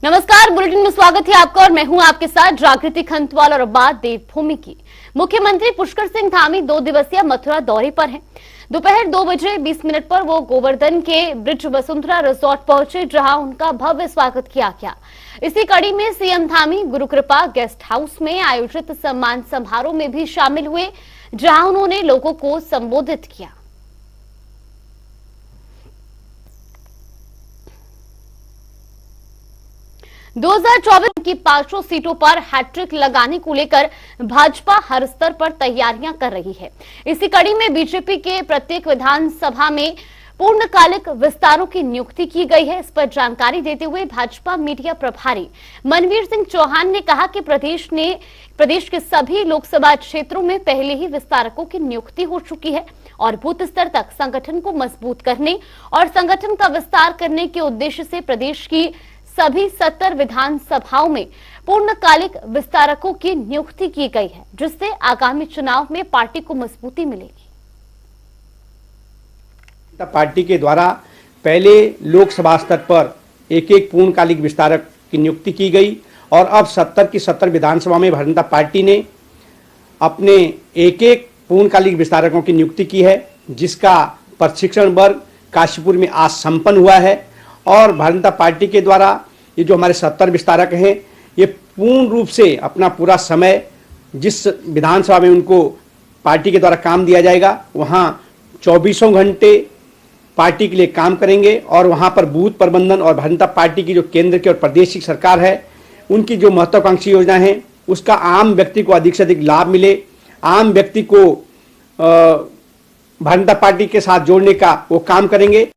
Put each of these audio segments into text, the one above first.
नमस्कार, बुलेटिन में स्वागत है आपका और मैं हूं आपके साथ जागृति खंतवाल। और बात देवभूमि की। मुख्यमंत्री पुष्कर सिंह धामी 2 दिवसीय मथुरा दौरे पर हैं। दोपहर 2 बजे 20 मिनट पर वो गोवर्धन के ब्रिज वसुंधरा रिसोर्ट पहुंचे, जहां उनका भव्य स्वागत किया गया। इसी कड़ी में CM Dhami Gurukripa guest house में आयोजित सम्मान समारोह में भी शामिल हुए, जहां उन्होंने लोगों को संबोधित किया। 2024 की 500 सीटों पर हैट्रिक लगाने को लेकर भाजपा हर स्तर पर तैयारियां कर रही है। इसी कड़ी में बीजेपी के प्रत्येक विधानसभा में पूर्णकालिक विस्तारों की नियुक्ति की गई है। इस पर जानकारी देते हुए भाजपा मीडिया प्रभारी मनवीर सिंह चौहान ने कहा कि प्रदेश के सभी लोकसभा क्षेत्रों में पहले ही विस्तारकों की नियुक्ति हो चुकी है और बूथ स्तर तक संगठन को मजबूत करने और संगठन का विस्तार करने के उद्देश्य से प्रदेश की सभी 70 विधानसभाओं में पूर्णकालिक विस्तारकों की नियुक्ति की गई है, जिससे आगामी चुनाव में पार्टी को मजबूती मिलेगी। पार्टी के द्वारा पहले लोकसभा स्तर पर एक पूर्णकालिक विस्तारक की नियुक्ति की गई और अब 70 की 70 विधानसभा में भारतीय जनता पार्टी ने अपने एक पूर्णकालिक विस्तारकों की नियुक्ति की है, जिसका प्रशिक्षण वर्ग काशीपुर में आज संपन्न हुआ है। और भारतीय जनता पार्टी के द्वारा ये जो हमारे 70 विस्तारक हैं, ये पूर्ण रूप से अपना पूरा समय जिस विधानसभा में उनको पार्टी के द्वारा काम दिया जाएगा, वहाँ 24 घंटे पार्टी के लिए काम करेंगे और वहाँ पर बूथ प्रबंधन और भारतीय जनता पार्टी की जो केंद्र की और प्रदेश की सरकार है, उनकी जो महत्वाकांक्षी योजना है, उसका आम व्यक्ति को अधिक से अधिक लाभ मिले, आम व्यक्ति को भारतीय जनता पार्टी के साथ जोड़ने का वो काम करेंगे।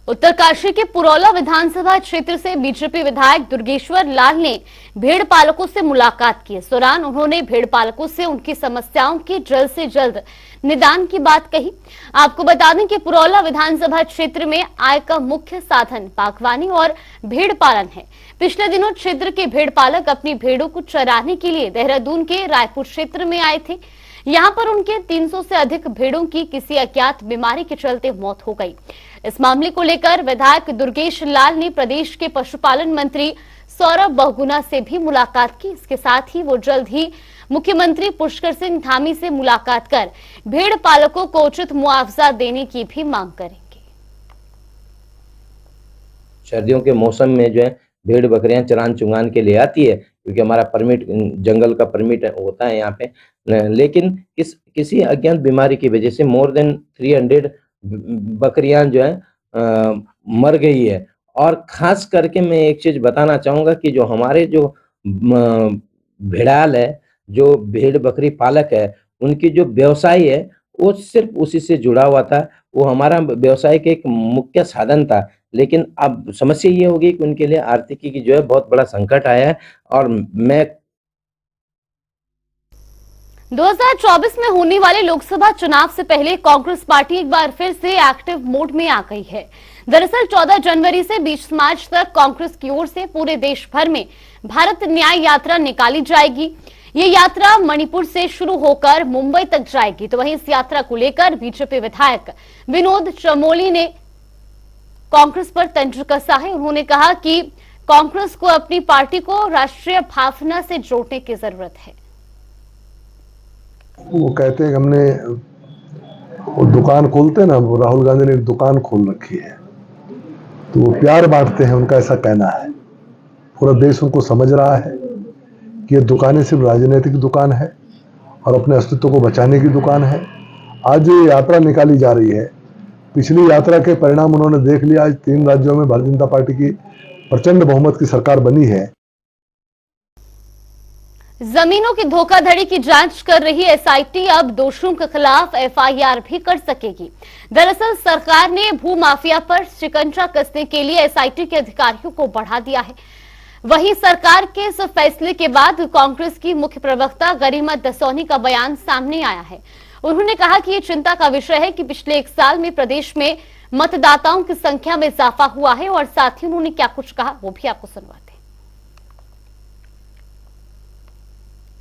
उत्तरकाशी के पुरौला विधानसभा क्षेत्र से बीजेपी विधायक दुर्गेश्वर लाल ने भेड़ पालकों से मुलाकात की। इस दौरान उन्होंने भेड़ पालकों से उनकी समस्याओं के जल्द से जल्द निदान की बात कही। आपको बता दें कि पुरौला विधानसभा क्षेत्र में आय का मुख्य साधन बागवानी और भेड़ पालन है। पिछले दिनों क्षेत्र के भेड़ पालक अपनी भेड़ों को चराने के लिए देहरादून के रायपुर क्षेत्र में आए थे। यहाँ पर उनके 300 से अधिक भेड़ों की किसी अज्ञात बीमारी के चलते मौत हो गई। इस मामले को लेकर विधायक दुर्गेश लाल ने प्रदेश के पशुपालन मंत्री सौरभ बहुगुणा से भी मुलाकात की। इसके साथ ही वो जल्द ही मुख्यमंत्री पुष्कर सिंह धामी से मुलाकात कर भेड़ पालकों को उचित मुआवजा देने की भी मांग करेंगे। सर्दियों के मौसम में जो है भेड़ बकरियां चरान चुंगान के लिए आती है, क्योंकि हमारा परमिट जंगल का परमिट होता है यहाँ पे, लेकिन किसी अज्ञात बीमारी की वजह से मोर देन 300 बकरियां जो है मर गई है। और खास करके मैं एक चीज बताना चाहूंगा कि जो हमारे जो भेड़ाल है, जो भेड़ बकरी पालक है, उनकी जो व्यवसाय है वो सिर्फ उसी से जुड़ा हुआ था। वो हमारा व्यवसाय का एक मुख्य साधन था, लेकिन अब समस्या ये होगी कि उनके लिए आर्थिकी की जो है बहुत बड़ा संकट आया है। और मैं 2024 में होने वाले लोकसभा चुनाव से पहले कांग्रेस पार्टी एक बार फिर से एक्टिव मोड में आ गई है। दरअसल 14 जनवरी से 20 मार्च तक कांग्रेस की ओर से पूरे देश भर में भारत न्याय यात्रा निकाली जाएगी। ये यात्रा मणिपुर से शुरू होकर मुंबई तक जाएगी। तो वहीं इस यात्रा को लेकर बीजेपी विधायक विनोद चमोली ने कांग्रेस पर तंज कसा है। उन्होंने कहा कि कांग्रेस को अपनी पार्टी को राष्ट्रीय भावना से जोड़ने की जरूरत है। वो कहते हैं कि हमने वो दुकान खोलते हैं ना, वो राहुल गांधी ने एक दुकान खोल रखी है, तो वो प्यार बांटते हैं, उनका ऐसा कहना है। पूरा देश उनको समझ रहा है कि ये दुकानें सिर्फ राजनीतिक दुकान है और अपने अस्तित्व को बचाने की दुकान है। आज ये यात्रा निकाली जा रही है, पिछली यात्रा के परिणाम उन्होंने देख लिया। आज 3 राज्यों में भारतीय जनता पार्टी की प्रचंड बहुमत की सरकार बनी है। जमीनों की धोखाधड़ी की जांच कर रही एसआईटी अब दोषियों के खिलाफ एफआईआर भी कर सकेगी। दरअसल सरकार ने भूमाफिया पर शिकंजा कसने के लिए एसआईटी के अधिकारियों को बढ़ा दिया है। वहीं सरकार के इस फैसले के बाद कांग्रेस की मुख्य प्रवक्ता गरिमा दसौनी का बयान सामने आया है। उन्होंने कहा कि ये चिंता का विषय है कि पिछले 1 साल में प्रदेश में मतदाताओं की संख्या में इजाफा हुआ है। और साथ ही उन्होंने क्या कुछ कहा वो भी आपको सुनवाते हैं।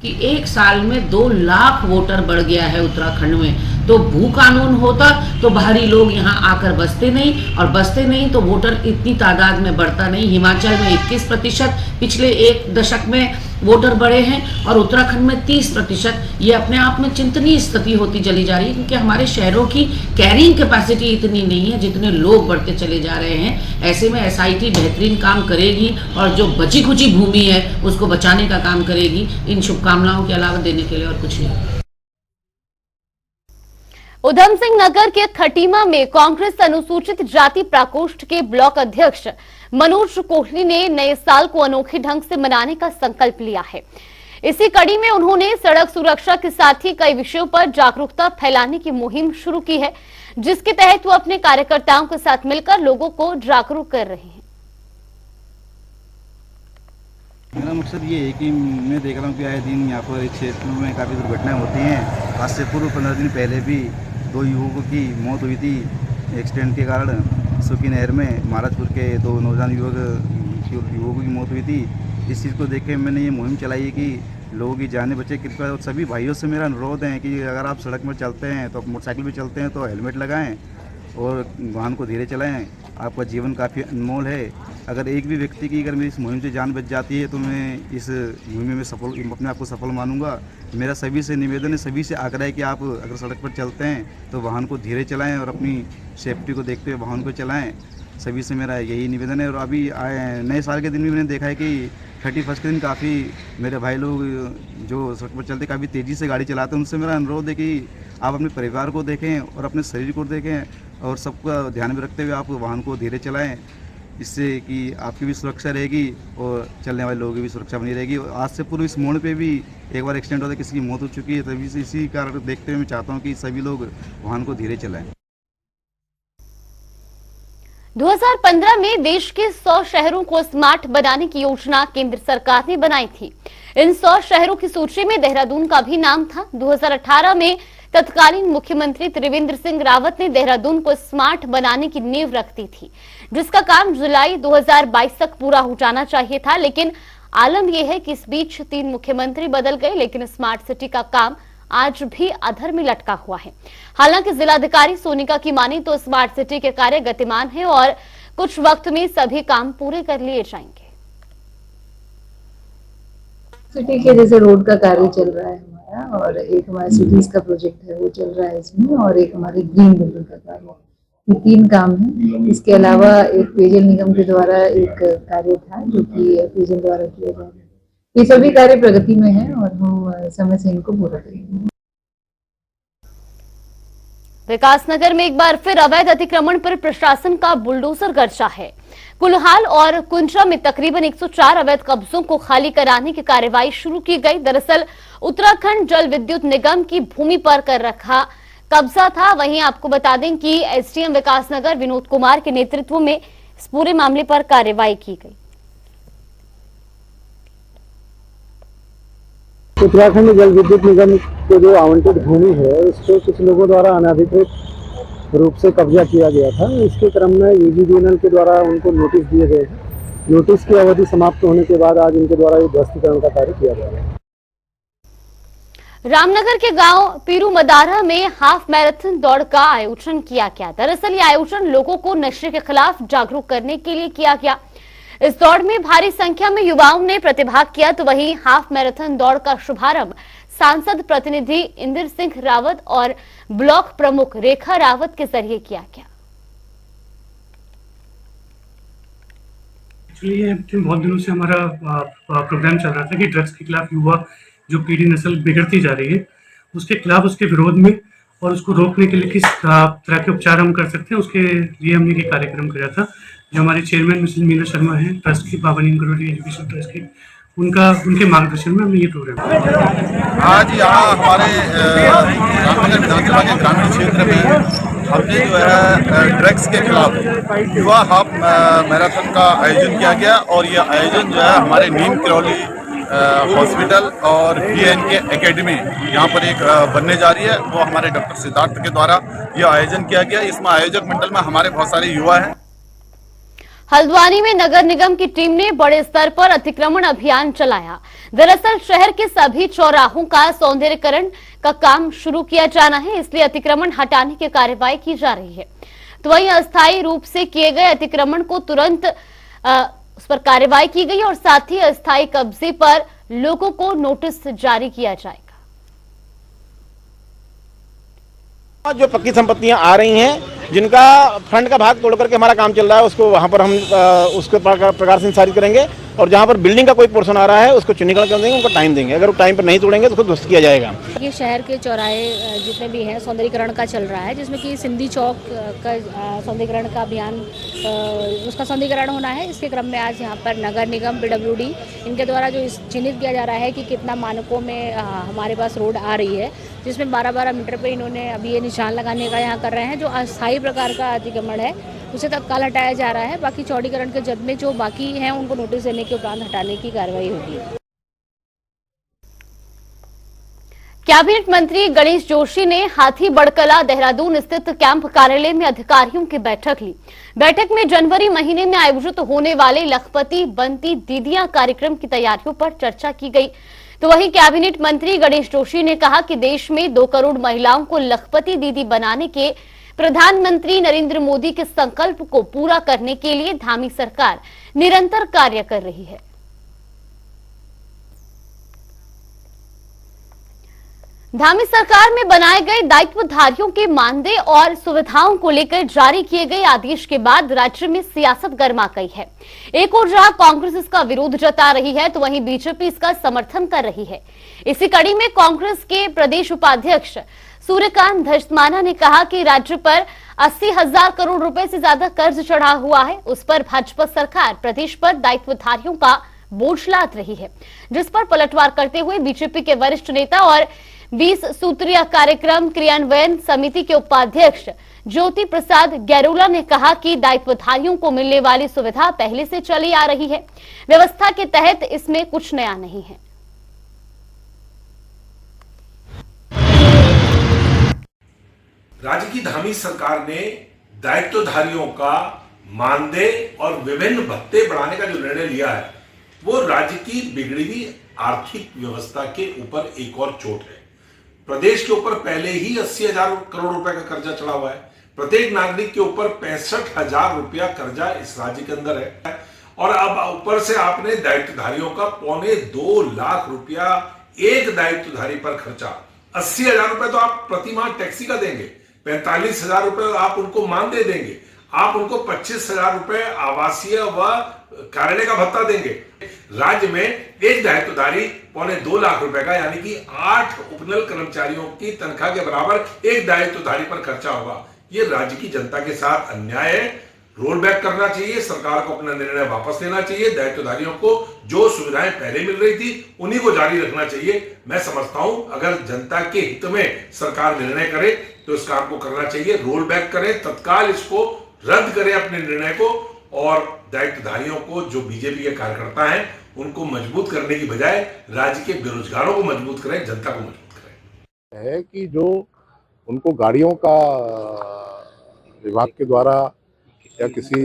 कि 1 साल में 2 लाख वोटर बढ़ गया है उत्तराखंड में। तो भू कानून होता तो बाहरी लोग यहाँ आकर बसते नहीं, और बसते नहीं तो वोटर इतनी तादाद में बढ़ता नहीं। हिमाचल में 21% पिछले एक दशक में वोटर बढ़े हैं और उत्तराखंड में 30%। ये अपने आप में चिंतनीय स्थिति होती चली जा रही है, क्योंकि हमारे शहरों की कैरिंग कैपेसिटी इतनी नहीं है जितने लोग बढ़ते चले जा रहे हैं। ऐसे में एसआईटी बेहतरीन काम करेगी और जो बची खुची भूमि है उसको बचाने का काम करेगी। इन शुभकामनाओं के अलावा देने के लिए और कुछ नहीं। उधम सिंह नगर के खटीमा में कांग्रेस अनुसूचित जाति प्रकोष्ठ के ब्लॉक अध्यक्ष मनोज कोहली ने नए साल को अनोखे ढंग से मनाने का संकल्प लिया है। इसी कड़ी में उन्होंने सड़क सुरक्षा के साथ ही कई विषयों पर जागरूकता फैलाने की मुहिम शुरू की है, जिसके तहत वो अपने कार्यकर्ताओं के साथ मिलकर लोगों को जागरूक कर रहे हैं। मेरा मकसद ये है कि मैं देख रहा हूँ कि आए दिन यहाँ पर इस क्षेत्र में काफ़ी दुर्घटनाएं होती हैं। आज से पूर्व 15 दिन पहले भी 2 युवकों की मौत हुई थी एक्सीडेंट के कारण। सुखी नहर में महाराजपुर के 2 नौजवान युवकों की मौत हुई थी। इस चीज़ को देख के मैंने ये मुहिम चलाई है कि लोगों की जानें बचे। कृपया और सभी भाइयों से मेरा अनुरोध है कि अगर आप सड़क में चलते हैं तो मोटरसाइकिल भी चलते हैं तो हेलमेट लगाएं और वाहन को धीरे चलाएं। आपका जीवन काफ़ी अनमोल है। अगर एक भी व्यक्ति की अगर मेरी इस मुहिम से जान बच जाती है तो मैं इस मुहिम में अपने आप को सफल मानूंगा। मेरा सभी से निवेदन है, सभी से आग्रह है कि आप अगर सड़क पर चलते हैं तो वाहन को धीरे चलाएं और अपनी सेफ्टी को देखते हुए वाहन को चलाएं। सभी से मेरा यही निवेदन है। और अभी नए साल के दिन भी मैंने देखा है कि 31 के दिन काफ़ी मेरे भाई लोग जो सड़क पर चलते काफ़ी तेज़ी से गाड़ी चलाते हैं। उनसे मेरा अनुरोध है कि आप अपने परिवार को देखें और अपने शरीर को देखें और सबका ध्यान में रखते हुए आप वाहन को धीरे चलाएं। इससे कि आपकी भी सुरक्षा रहेगी और चलने वाले लोगों की भी सुरक्षा बनी रहेगी। और आज से पूर्व इस मोड़ पे भी एक बार एक्सीडेंट होता है, किसी की मौत हो चुकी है। तभी से इसी कारण देखते हुए मैं चाहता हूँ कि सभी लोग वाहन को धीरे चलाएं। 2015 में देश के 100 शहरों को स्मार्ट बनाने की योजना केंद्र सरकार ने बनाई थी। इन 100 शहरों की सूची में देहरादून का भी नाम था। 2018 में तत्कालीन मुख्यमंत्री त्रिवेंद्र सिंह रावत ने देहरादून को स्मार्ट बनाने की नींव रख दी थी, जिसका काम जुलाई 2022 तक पूरा हो जाना चाहिए था। लेकिन आलम यह है कि इस बीच 3 मुख्यमंत्री बदल गए, लेकिन स्मार्ट सिटी का काम आज भी अधर में लटका हुआ है। हालांकि जिलाधिकारी सोनिका की माने तो स्मार्ट सिटी के कार्य गतिमान है और कुछ वक्त में सभी काम पूरे कर लिए जाएंगे। सिटी के जैसे रोड का कार्य चल रहा है हमारा, और एक हमारा सिटीज का प्रोजेक्ट है वो चल रहा है इसमें, और एक हमारे ग्रीन बिल्डिंग का कार्य। ये 3 काम है। इसके अलावा एक पेयजल निगम के द्वारा एक कार्य था जो कि पेयजल द्वारा किया जा रहा है। ये सभी कार्य प्रगति में है और हम समय से इनको पूरा करेंगे। विकासनगर में एक बार फिर अवैध अतिक्रमण पर प्रशासन का बुलडोजर गर्जा है। कुल्हाल और कुंजा में तकरीबन 104 अवैध कब्जों को खाली कराने की कार्रवाई शुरू की गई। दरअसल उत्तराखंड जल विद्युत निगम की भूमि पर कर रखा कब्जा था। वहीं आपको बता दें कि एसडीएम विकासनगर विनोद कुमार के नेतृत्व में इस पूरे मामले पर कार्रवाई की गई। उत्तराखंड जल विद्युत निगम को जो आवंटित भूमि है उस पर कुछ लोगों द्वारा अनधिकृत रूप से कब्जा किया गया था। इसके क्रम में यूजीडीएनएल के द्वारा उनको नोटिस दिए गए थे। नोटिस की अवधि समाप्त होने के बाद आज इनके द्वारा ये ध्वस्तीकरण का कार्य किया गया। रामनगर के गांव पीरू मदारा में हाफ मैराथन दौड़ का आयोजन किया गया। दरअसल ये आयोजन लोगों को नशे के खिलाफ जागरूक करने के लिए किया गया। इस दौड़ में भारी संख्या में युवाओं ने प्रतिभाग किया। तो वहीं हाफ मैराथन दौड़ का शुभारंभ सांसद प्रतिनिधि इंद्र सिंह रावत और ब्लॉक प्रमुख रेखा रावत के जरिए किया गया। एक्चुअली बहुत दिनों से हमारा प्रोग्राम चल रहा था कि ड्रग्स के खिलाफ युवा जो पीढ़ी नस्ल बिगड़ती जा रही है उसके खिलाफ, उसके विरोध में और उसको रोकने के लिए किस तरह के उपचार हम कर सकते हैं, उसके लिए हमने ये कार्यक्रम किया था। जो हमारे चेयरमैन मिसेस मीना शर्मा हैं ट्रस्ट की, बाबा नीम करोड़ी एजुकेशन ट्रस्ट की, उनके मार्गदर्शन में हमने ये प्रोग्राम आज यहाँ हमारे रामनगर विधानसभा के ग्रामीण क्षेत्र में हमने जो है ड्रग्स के खिलाफ युवा हाफ मैराथन का आयोजन किया गया। और यह आयोजन जो है हमारे नीम करौली हॉस्पिटल और BNK एकेडमी यहाँ पर एक बनने जा रही है, वो हमारे डॉक्टर सिद्धार्थ के द्वारा यह आयोजन किया गया। इसमें आयोजक मंडल में हमारे बहुत सारे युवा हैं। हल्द्वानी में नगर निगम की टीम ने बड़े स्तर पर अतिक्रमण अभियान चलाया। दरअसल शहर के सभी चौराहों का सौंदर्यीकरण का काम शुरू किया जाना है, इसलिए अतिक्रमण हटाने की कार्रवाई की जा रही है। तो वहीं अस्थायी रूप से किए गए अतिक्रमण को तुरंत उस पर कार्रवाई की गई और साथ ही अस्थायी कब्जे पर लोगों को नोटिस जारी किया जाएगा। जो पक्की संपत्तियां आ रही हैं, जिनका फ्रंट का भाग तोड़ करके हमारा काम चल रहा है, उसको वहां पर हम उसके प्रकार से निस्तारित करेंगे और जहां पर बिल्डिंग का कोई पोर्शन आ रहा है उसको चिन्हीकरण कर देंगे, उनको टाइम देंगे। अगर वो टाइम पर नहीं तोड़ेंगे तो उसको ध्वस्त किया जाएगा। ये शहर के चौराहे जितने भी हैं सौंदर्यीकरण का चल रहा है, जिसमें कि सिंधी चौक का सौंदर्यीकरण का अभियान उसका सौंदर्यीकरण होना है। इसके क्रम में आज यहाँ पर नगर निगम PWD इनके द्वारा जो चिन्हित किया जा रहा है कि कितना मानकों में हमारे पास रोड आ रही है, जिसमें 12-12 मीटर पे इन्होंने अभी ये निशान लगाने का यहाँ कर रहे हैं। जो अस्थायी प्रकार का अतिक्रमण है उसे तत्काल हटाया जा रहा है। बाकी चौड़ीकरण के जद में जो बाकी हैं उनको नोटिस देने के उपरांत हटाने की कार्रवाई होगी। कैबिनेट मंत्री गणेश जोशी ने हाथी बड़कला देहरादून स्थित कैंप कार्यालय में अधिकारियों की बैठक ली। बैठक में जनवरी महीने में आयोजित होने वाले लखपति बनती दीदियां कार्यक्रम की तैयारियों पर चर्चा की गई। तो वहीं कैबिनेट मंत्री गणेश जोशी ने कहा कि देश में 2 करोड़ महिलाओं को लखपति दीदी बनाने के प्रधानमंत्री नरेंद्र मोदी के संकल्प को पूरा करने के लिए धामी सरकार निरंतर कार्य कर रही है। धामी सरकार में बनाए गए दायित्वधारियों के मानदेय और सुविधाओं को लेकर जारी किए गए आदेश के बाद राज्य में सियासत गर्मा गई है। एक ओर जहां कांग्रेस इसका विरोध जता रही है तो वहीं बीजेपी इसका समर्थन कर रही है। इसी कड़ी में कांग्रेस के प्रदेश उपाध्यक्ष सूर्यकांत धस्माना ने कहा कि राज्य पर 80,000 करोड़ रुपए से ज्यादा कर्ज चढ़ा हुआ है, उस पर भाजपा सरकार प्रदेश पर दायित्वधारियों का बोझ लाद रही है, जिस पर पलटवार करते हुए बीजेपी के वरिष्ठ नेता और 20 सूत्रीय कार्यक्रम क्रियान्वयन समिति के उपाध्यक्ष ज्योति प्रसाद गैरोला ने कहा कि दायित्वधारियों को मिलने वाली सुविधा पहले से चली आ रही है, व्यवस्था के तहत इसमें कुछ नया नहीं है। राज्य की धामी सरकार ने दायित्वधारियों का मानदेय और विभिन्न भत्ते बढ़ाने का जो निर्णय लिया है वो राज्य की बिगड़ी हुई आर्थिक व्यवस्था के ऊपर एक और चोट है। प्रदेश के ऊपर पहले ही 80,000 करोड़ रुपए का कर्जा चढ़ा हुआ है। प्रत्येक नागरिक के ऊपर 65,000 रुपया कर्जा इस राज्य के अंदर है और अब ऊपर से आपने दायित्वधारियों का 2.25 लाख रुपया एक दायित्वधारी पर खर्चा। 80,000 रुपए तो आप प्रति माह टैक्सी का देंगे, 45,000 रुपए आप उनको मानदेय देंगे, आप उनको 25,000 रुपए आवासीय व कार्यालय का भत्ता देंगे। राज्य में एक दायित्वधारी 2.25 लाख रुपए का यानी कि 8 उपनल कर्मचारियों की तनख्वाह के बराबर एक दायित्वधारी पर खर्चा होगा। ये राज्य की जनता के साथ अन्याय है। रोल बैक करना चाहिए, सरकार को अपना निर्णय वापस लेना चाहिए। दायित्वधारियों को जो सुविधाएं पहले मिल रही थी उन्हीं को जारी रखना चाहिए। मैं समझता हूं अगर जनता के हित में सरकार निर्णय करे तो इस काम को करना चाहिए। रोल बैक करें, तत्काल इसको रद्द करें अपने निर्णय को और दायित्वधारियों को जो बीजेपी के कार्यकर्ता हैं उनको मजबूत करने की बजाय राज्य के बेरोजगारों को मजबूत करें, जनता को मजबूत करें। है कि जो उनको गाड़ियों का विभाग के द्वारा या किसी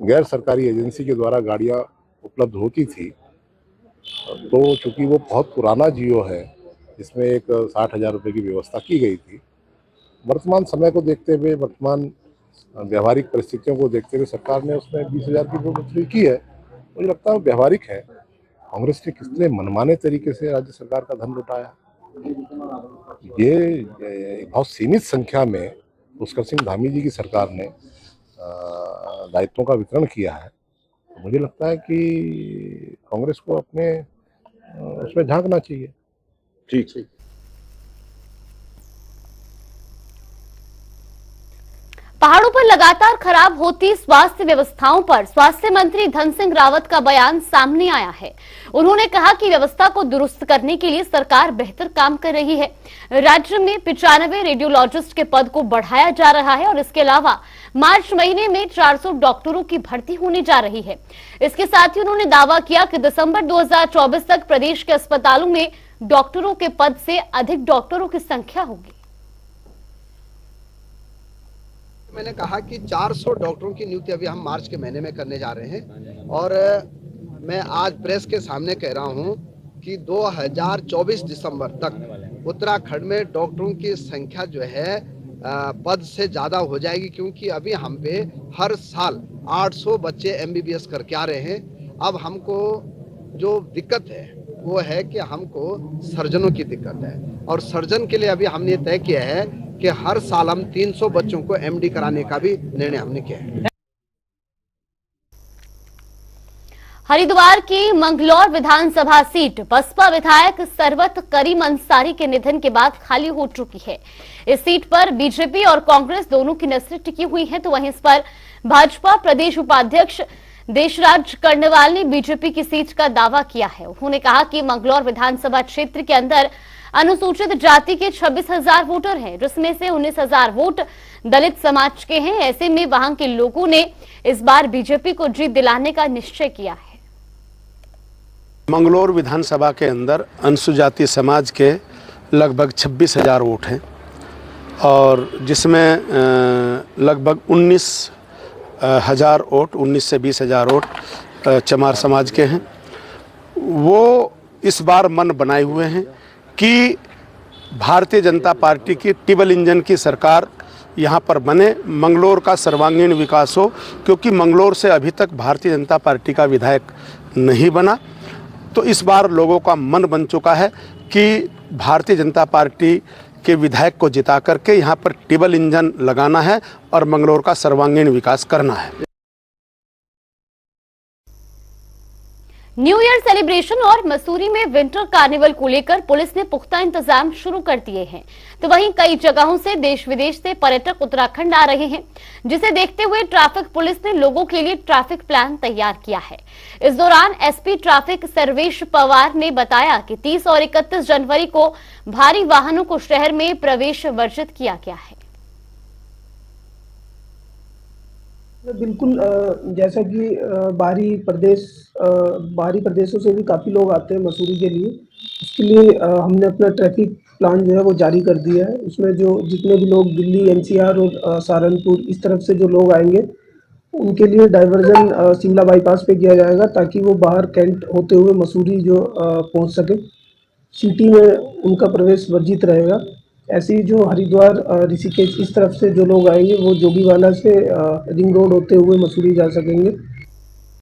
गैर सरकारी एजेंसी के द्वारा गाड़ियां उपलब्ध होती थी, तो चूंकि वो बहुत पुराना जियो है जिसमें एक 60,000 रुपये की व्यवस्था की गई थी, वर्तमान समय को देखते हुए, वर्तमान व्यवहारिक परिस्थितियों को देखते हुए सरकार ने उसमें 20,000 की बढ़ोतरी की है। मुझे लगता है व्यवहारिक है। कांग्रेस ने कितने मनमाने तरीके से राज्य सरकार का धन लुटाया। ये बहुत सीमित संख्या में पुष्कर सिंह धामी जी की सरकार ने दायित्वों का वितरण किया है। मुझे लगता है कि कांग्रेस को अपने उसमें झांकना चाहिए। ठीक। पहाड़ों पर लगातार खराब होती स्वास्थ्य व्यवस्थाओं पर स्वास्थ्य मंत्री धन सिंह रावत का बयान सामने आया है। उन्होंने कहा कि व्यवस्था को दुरुस्त करने के लिए सरकार बेहतर काम कर रही है। राज्य में 95 रेडियोलॉजिस्ट के पद को बढ़ाया जा रहा है और इसके अलावा मार्च महीने में 400 डॉक्टरों की भर्ती होने जा रही है। इसके साथ ही उन्होंने दावा किया कि दिसंबर 2024 तक प्रदेश के अस्पतालों में डॉक्टरों के पद से अधिक डॉक्टरों की संख्या होगी। मैंने कहा कि 400 डॉक्टरों की नियुक्ति अभी हम मार्च के महीने में करने जा रहे हैं और मैं आज प्रेस के सामने कह रहा हूं कि 2024 दिसंबर तक उत्तराखंड में डॉक्टरों की संख्या जो है पद से ज़्यादा हो जाएगी, क्योंकि अभी हम पे हर साल 800 बच्चे MBBS करके आ रहे हैं। अब हमको जो दिक्कत है वो है कि हमको सर्जनों की दिक्कत है और सर्जन के लिए अभी हमने तय किया है कि हर साल हम 300 बच्चों को MD कराने का भी निर्णय हमने किया है। हरिद्वार की मंगलौर विधानसभा सीट बसपा विधायक सरवत करीम अंसारी के निधन के बाद खाली हो चुकी है। इस सीट पर बीजेपी और कांग्रेस दोनों की नजरें टिकी हुई हैं, तो वहीं इस पर भाजपा प्रदेश उपाध्यक्ष देशराज कर्णवाल ने बीजेपी की सीट का दावा किया है। उन्होंने कहा कि मंगलौर विधानसभा क्षेत्र के अंदर अनुसूचित जाति के 26,000 वोटर हैं, जिसमें से 19,000 वोट दलित समाज के हैं। ऐसे में वहां के लोगों ने इस बार बीजेपी को जीत दिलाने का निश्चय किया है। मंगलौर विधानसभा के अंदर अनुसूचित जाति समाज के लगभग 26,000 वोट हैं और जिसमें लगभग 19,000 वोट 19 से 20,000 वोट चमार समाज के हैं। वो इस बार मन बनाए हुए हैं कि भारतीय जनता पार्टी की टिबल इंजन की सरकार यहाँ पर बने, मंगलौर का सर्वांगीण विकास हो, क्योंकि मंगलौर से अभी तक भारतीय जनता पार्टी का विधायक नहीं बना। तो इस बार लोगों का मन बन चुका है कि भारतीय जनता पार्टी के विधायक को जिता करके यहाँ पर टिबल इंजन लगाना है और मंगलौर का सर्वांगीण विकास करना है। न्यू ईयर सेलिब्रेशन और मसूरी में विंटर कार्निवल को लेकर पुलिस ने पुख्ता इंतजाम शुरू कर दिए हैं, तो वहीं कई जगहों से देश विदेश से पर्यटक उत्तराखंड आ रहे हैं, जिसे देखते हुए ट्रैफिक पुलिस ने लोगों के लिए ट्रैफिक प्लान तैयार किया है। इस दौरान एसपी ट्रैफिक सर्वेश पवार ने बताया कि 30 और 31 जनवरी को भारी वाहनों को शहर में प्रवेश वर्जित किया गया है। बिल्कुल, जैसा कि बाहरी प्रदेशों से भी काफ़ी लोग आते हैं मसूरी के लिए, उसके लिए हमने अपना ट्रैफिक प्लान जो है वो जारी कर दिया है। उसमें जो जितने भी लोग दिल्ली, NCR और सहारनपुर इस तरफ से जो लोग आएंगे उनके लिए डाइवर्जन शिमला बाईपास पे किया जाएगा, ताकि वो बाहर कैंट होते हुए मसूरी जो पहुंच सके। सिटी में उनका प्रवेश वर्जित रहेगा। ऐसे ही जो हरिद्वार, ऋषिकेश इस तरफ से जो लोग आएंगे वो जोगीवाला से रिंग रोड होते हुए मसूरी जा सकेंगे।